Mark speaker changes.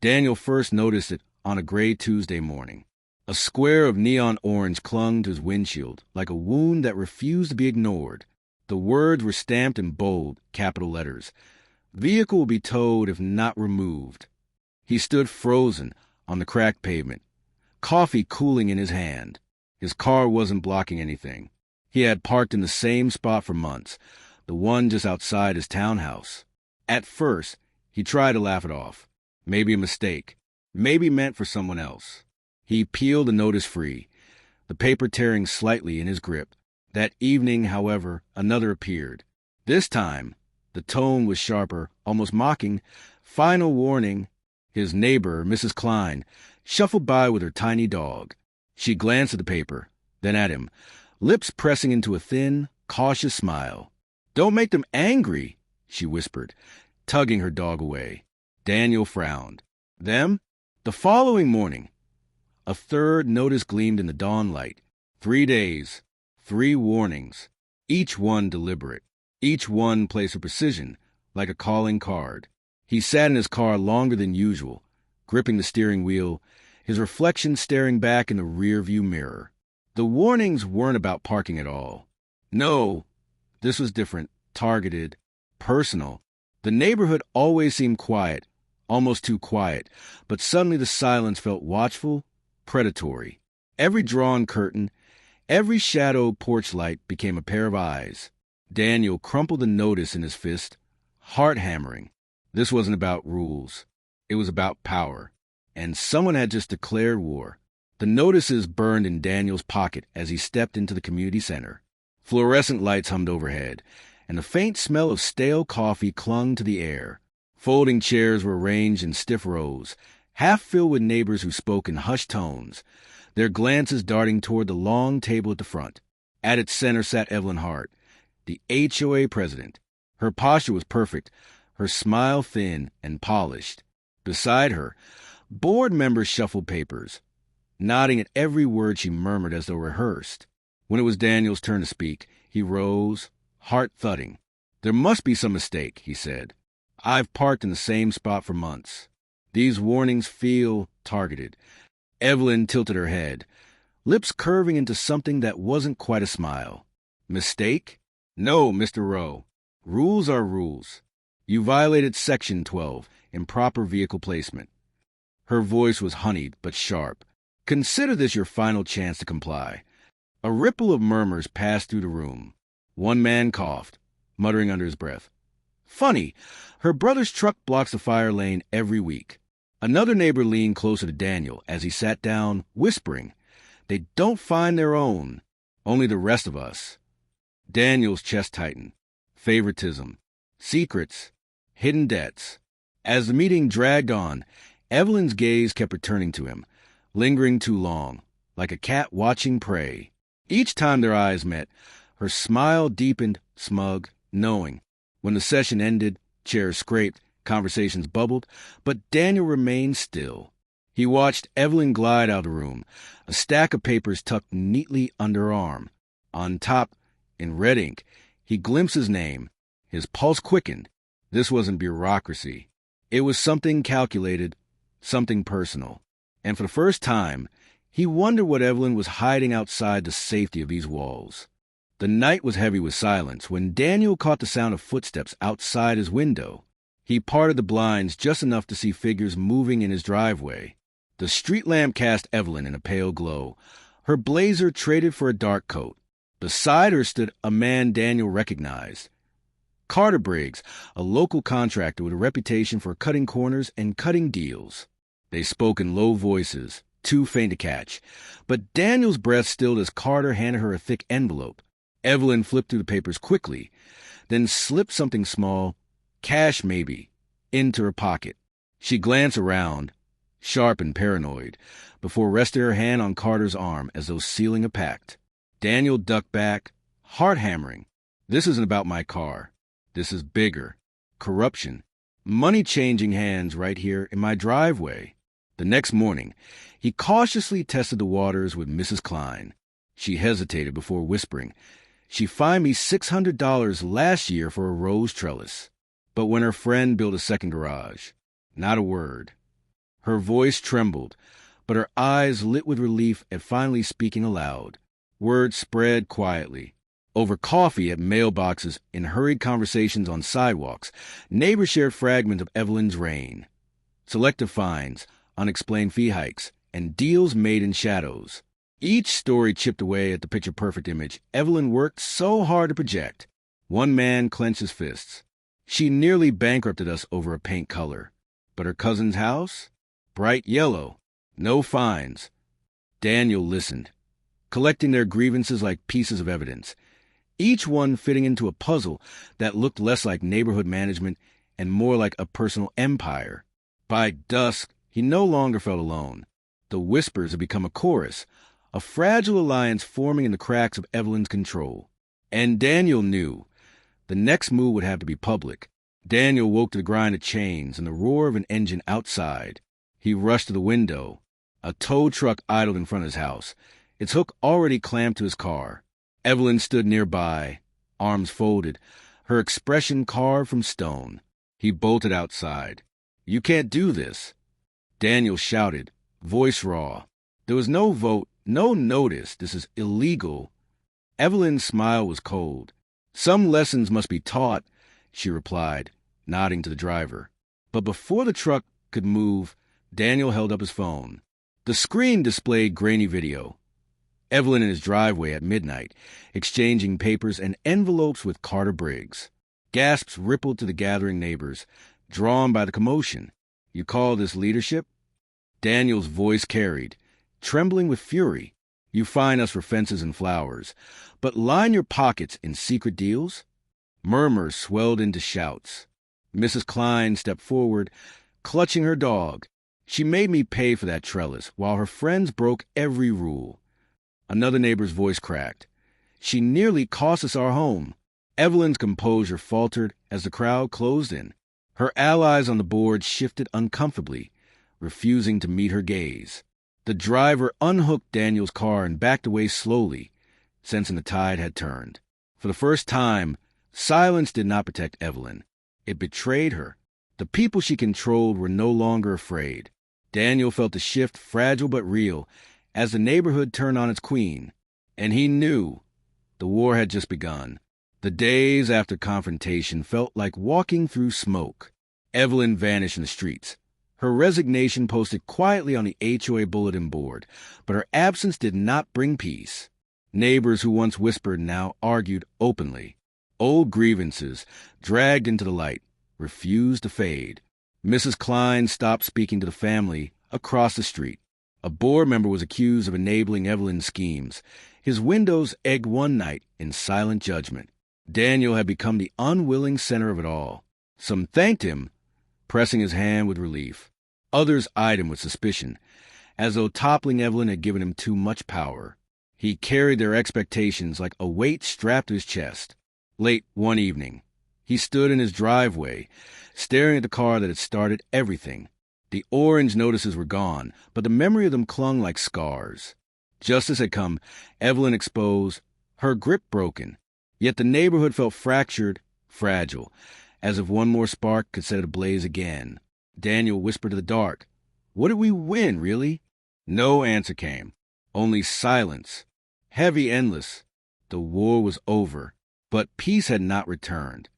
Speaker 1: Daniel first noticed it on a gray Tuesday morning. A square of neon orange clung to his windshield like a wound that refused to be ignored. The words were stamped in bold, capital letters. Vehicle will be towed if not removed. He stood frozen on the cracked pavement, coffee cooling in his hand. His car wasn't blocking anything. He had parked in the same spot for months, the one just outside his townhouse. At first, he tried to laugh it off. Maybe a mistake. Maybe meant for someone else. He peeled the notice free, the paper tearing slightly in his grip. That evening, however, another appeared. This time, the tone was sharper, almost mocking. Final warning. His neighbor, Mrs. Klein, shuffled by with her tiny dog. She glanced at the paper, then at him, lips pressing into a thin, cautious smile. "Don't make them angry," she whispered, tugging her dog away. Daniel frowned. Them? The following morning, a third notice gleamed in the dawn light. 3 days, 3 warnings, each one deliberate, each one placed with precision, like a calling card. He sat in his car longer than usual, gripping the steering wheel, his reflection staring back in the rearview mirror. The warnings weren't about parking at all. No, this was different, targeted, personal. The neighborhood always seemed quiet, almost too quiet, but suddenly the silence felt watchful, predatory. Every drawn curtain, every shadowed porch light became a pair of eyes. Daniel crumpled the notice in his fist, heart hammering. This wasn't about rules. It was about power. And someone had just declared war. The notices burned in Daniel's pocket as he stepped into the community center. Fluorescent lights hummed overhead, and the faint smell of stale coffee clung to the air. Folding chairs were arranged in stiff rows, half filled with neighbors who spoke in hushed tones, their glances darting toward the long table at the front. At its center sat Evelyn Hart, the HOA president. Her posture was perfect, her smile thin and polished. Beside her, board members shuffled papers, nodding at every word she murmured as though rehearsed. When it was Daniel's turn to speak, he rose, heart thudding. "There must be some mistake," he said. "I've parked in the same spot for months. These warnings feel targeted." Evelyn tilted her head, lips curving into something that wasn't quite a smile. "Mistake? No, Mr. Rowe. Rules are rules. You violated Section 12, improper vehicle placement." Her voice was honeyed but sharp. "Consider this your final chance to comply." A ripple of murmurs passed through the room. One man coughed, muttering under his breath. "Funny, her brother's truck blocks the fire lane every week." Another neighbor leaned closer to Daniel as he sat down, whispering, "They don't find their own, only the rest of us." Daniel's chest tightened. Favoritism, secrets, hidden debts. As the meeting dragged on, Evelyn's gaze kept returning to him, lingering too long, like a cat watching prey. Each time their eyes met, her smile deepened, smug, knowing. When the session ended, chairs scraped, conversations bubbled, but Daniel remained still. He watched Evelyn glide out of the room, a stack of papers tucked neatly under her arm. On top, in red ink, he glimpsed his name. His pulse quickened. This wasn't bureaucracy. It was something calculated, something personal. And for the first time, he wondered what Evelyn was hiding outside the safety of these walls. The night was heavy with silence when Daniel caught the sound of footsteps outside his window. He parted the blinds just enough to see figures moving in his driveway. The street lamp cast Evelyn in a pale glow. Her blazer traded for a dark coat. Beside her stood a man Daniel recognized. Carter Briggs, a local contractor with a reputation for cutting corners and cutting deals. They spoke in low voices, too faint to catch, but Daniel's breath stilled as Carter handed her a thick envelope. Evelyn flipped through the papers quickly, then slipped something small, cash maybe, into her pocket. She glanced around, sharp and paranoid, before resting her hand on Carter's arm as though sealing a pact. Daniel ducked back, heart hammering. This isn't about my car. This is bigger. Corruption. Money changing hands right here in my driveway. The next morning, he cautiously tested the waters with Mrs. Klein. She hesitated before whispering, "She fined me $600 last year for a rose trellis." But when her friend built a second garage, not a word. Her voice trembled, but her eyes lit with relief at finally speaking aloud. Word spread quietly. Over coffee at mailboxes, in hurried conversations on sidewalks, neighbors shared fragments of Evelyn's reign. Selective fines, unexplained fee hikes, and deals made in shadows. Each story chipped away at the picture-perfect image Evelyn worked so hard to project. One man clenched his fists. She nearly bankrupted us over a paint color. But her cousin's house? Bright yellow. No fines. Daniel listened, collecting their grievances like pieces of evidence, each one fitting into a puzzle that looked less like neighborhood management and more like a personal empire. By dusk, he no longer felt alone. The whispers had become a chorus, a fragile alliance forming in the cracks of Evelyn's control. And Daniel knew. The next move would have to be public. Daniel woke to the grind of chains and the roar of an engine outside. He rushed to the window. A tow truck idled in front of his house, its hook already clamped to his car. Evelyn stood nearby, arms folded, her expression carved from stone. He bolted outside. "You can't do this." Daniel shouted, voice raw. "There was no vote, no notice. This is illegal." Evelyn's smile was cold. "Some lessons must be taught," she replied, nodding to the driver. But before the truck could move, Daniel held up his phone. The screen displayed grainy video. Evelyn in his driveway at midnight, exchanging papers and envelopes with Carter Briggs. Gasps rippled to the gathering neighbors, drawn by the commotion. "You call this leadership?" Daniel's voice carried, trembling with fury. "You fine us for fences and flowers, but line your pockets in secret deals?" Murmurs swelled into shouts. Mrs. Klein stepped forward, clutching her dog. "She made me pay for that trellis, while her friends broke every rule." Another neighbor's voice cracked. "She nearly cost us our home." Evelyn's composure faltered as the crowd closed in. Her allies on the board shifted uncomfortably, refusing to meet her gaze. The driver unhooked Daniel's car and backed away slowly, sensing the tide had turned. For the first time, silence did not protect Evelyn. It betrayed her. The people she controlled were no longer afraid. Daniel felt the shift, fragile but real, as the neighborhood turned on its queen. And he knew the war had just begun. The days after confrontation felt like walking through smoke. Evelyn vanished in the streets. Her resignation posted quietly on the HOA bulletin board, but her absence did not bring peace. Neighbors who once whispered now argued openly. Old grievances, dragged into the light, refused to fade. Mrs. Klein stopped speaking to the family across the street. A board member was accused of enabling Evelyn's schemes. His windows egged one night in silent judgment. Daniel had become the unwilling center of it all. Some thanked him, pressing his hand with relief. Others eyed him with suspicion, as though toppling Evelyn had given him too much power. He carried their expectations like a weight strapped to his chest. Late one evening, he stood in his driveway, staring at the car that had started everything. The orange notices were gone, but the memory of them clung like scars. Justice had come, Evelyn exposed, her grip broken. Yet the neighborhood felt fractured, fragile, as if one more spark could set it ablaze again. Daniel whispered to the dark, "What did we win, really?" No answer came, only silence, heavy, endless. The war was over, but peace had not returned.